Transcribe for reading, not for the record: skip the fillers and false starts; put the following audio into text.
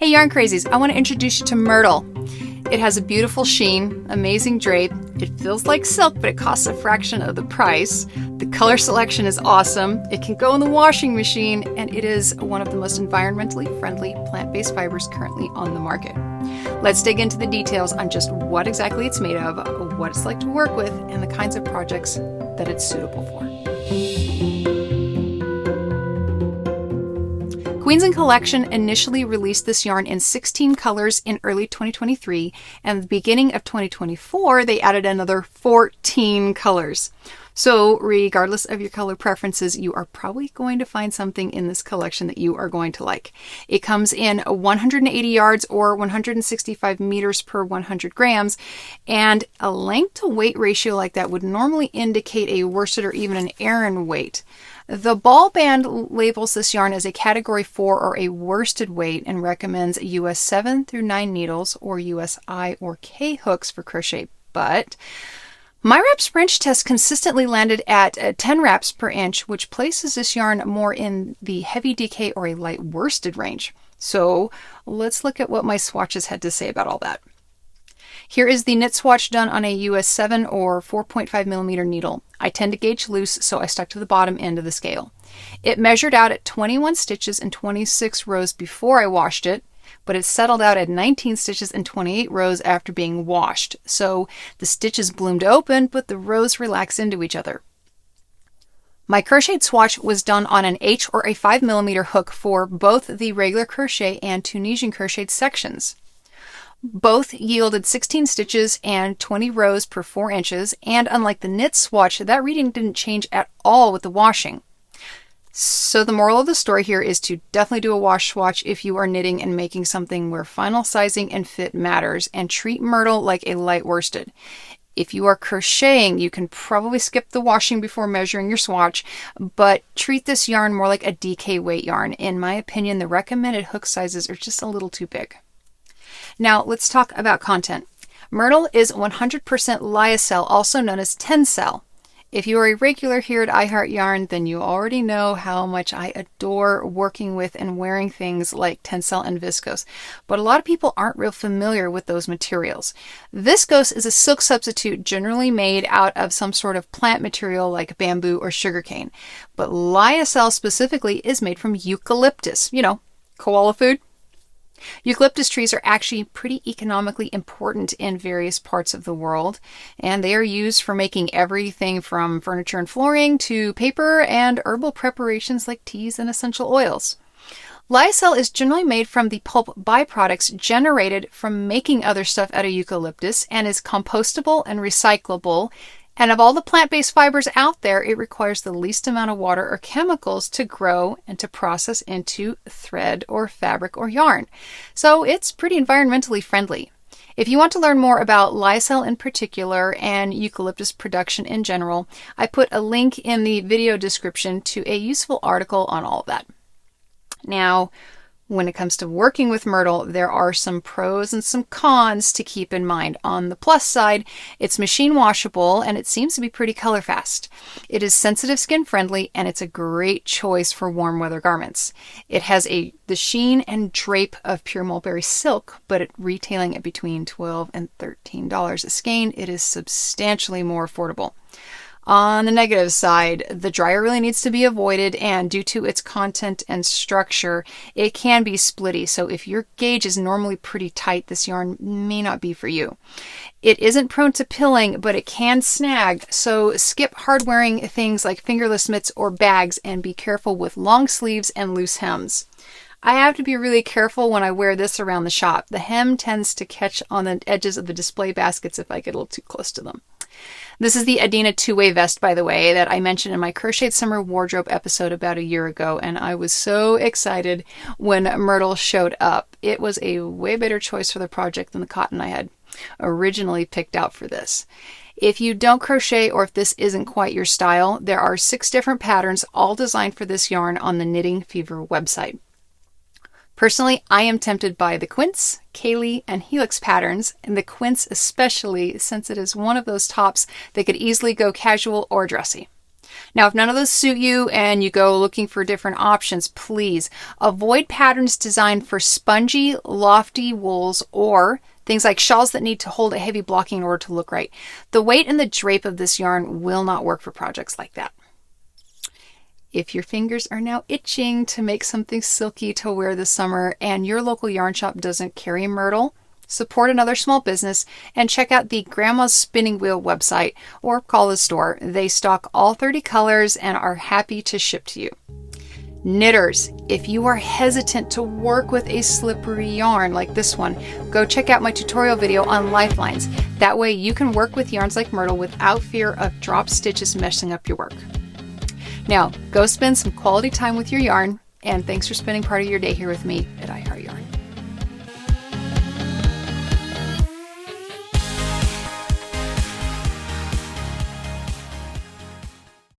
Hey yarn crazies, I want to introduce you to Myrtle. It has a beautiful sheen, amazing drape. It feels like silk, but it costs a fraction of the price. The color selection is awesome. It can go in the washing machine, and it is one of the most environmentally friendly plant-based fibers currently on the market. Let's dig into the details on just what exactly it's made of, what it's like to work with, and the kinds of projects that it's suitable for. Queensland Collection initially released this yarn in 16 colors in early 2023, and at the beginning of 2024, they added another 14 colors. So regardless of your color preferences, you are probably going to find something in this collection that you are going to like. It comes in 180 yards or 165 meters per 100 grams, and a length to weight ratio like that would normally indicate a worsted or even an Aran weight. The ball band labels this yarn as a category 4 or a worsted weight and recommends US 7 through 9 needles or US I or K hooks for crochet, but my wraps per inch test consistently landed at 10 wraps per inch, which places this yarn more in the heavy DK or a light worsted range. So let's look at what my swatches had to say about all that. Here is the knit swatch done on a US 7 or 4.5 millimeter needle. I tend to gauge loose, so I stuck to the bottom end of the scale. It measured out at 21 stitches and 26 rows before I washed it, but it settled out at 19 stitches and 28 rows after being washed. So the stitches bloomed open, but the rows relaxed into each other. My crocheted swatch was done on an H or a 5 millimeter hook for both the regular crochet and Tunisian crocheted sections. Both yielded 16 stitches and 20 rows per 4 inches, and unlike the knit swatch, that reading didn't change at all with the washing. So the moral of the story here is to definitely do a wash swatch if you are knitting and making something where final sizing and fit matters, and treat Myrtle like a light worsted. If you are crocheting, you can probably skip the washing before measuring your swatch, but treat this yarn more like a DK weight yarn. In my opinion, the recommended hook sizes are just a little too big. Now let's talk about content. Myrtle is 100% Lyocell, also known as Tencel. If you are a regular here at iHeart Yarn, then you already know how much I adore working with and wearing things like Tencel and viscose, but a lot of people aren't real familiar with those materials. Viscose is a silk substitute generally made out of some sort of plant material like bamboo or sugarcane, but Lyocell specifically is made from eucalyptus, koala food. Eucalyptus trees are actually pretty economically important in various parts of the world, and they are used for making everything from furniture and flooring to paper and herbal preparations like teas and essential oils. Lyocell is generally made from the pulp byproducts generated from making other stuff out of eucalyptus and is compostable and recyclable. And of all the plant-based fibers out there, it requires the least amount of water or chemicals to grow and to process into thread or fabric or yarn. So it's pretty environmentally friendly. If you want to learn more about Lyocell in particular and eucalyptus production in general, I put a link in the video description to a useful article on all of that. Now, when it comes to working with Myrtle, there are some pros and some cons to keep in mind. On the plus side, it's machine washable and it seems to be pretty color fast. It is sensitive skin friendly and it's a great choice for warm weather garments. It has the sheen and drape of pure mulberry silk, but retailing at between $12 and $13 a skein, it is substantially more affordable. On the negative side, the dryer really needs to be avoided, and due to its content and structure, it can be splitty. So if your gauge is normally pretty tight, this yarn may not be for you. It isn't prone to pilling, but it can snag. So skip hard wearing things like fingerless mitts or bags, and be careful with long sleeves and loose hems. I have to be really careful when I wear this around the shop. The hem tends to catch on the edges of the display baskets if I get a little too close to them. This is the Adina two-way vest, by the way, that I mentioned in my Crocheted Summer Wardrobe episode about a year ago, and I was so excited when Myrtle showed up. It was a way better choice for the project than the cotton I had originally picked out for this. If you don't crochet or if this isn't quite your style, there are 6 different patterns, all designed for this yarn on the Knitting Fever website. Personally, I am tempted by the quince, Kaylee, and helix patterns, and the quince especially, since it is one of those tops that could easily go casual or dressy. Now, if none of those suit you and you go looking for different options, please avoid patterns designed for spongy, lofty wools or things like shawls that need to hold a heavy blocking in order to look right. The weight and the drape of this yarn will not work for projects like that. If your fingers are now itching to make something silky to wear this summer and your local yarn shop doesn't carry Myrtle, support another small business and check out the Grandma's Spinning Wheel website or call the store. They stock all 30 colors and are happy to ship to you. Knitters, if you are hesitant to work with a slippery yarn like this one, go check out my tutorial video on lifelines. That way you can work with yarns like Myrtle without fear of drop stitches messing up your work. Now, go spend some quality time with your yarn, and thanks for spending part of your day here with me at I Heart Yarn.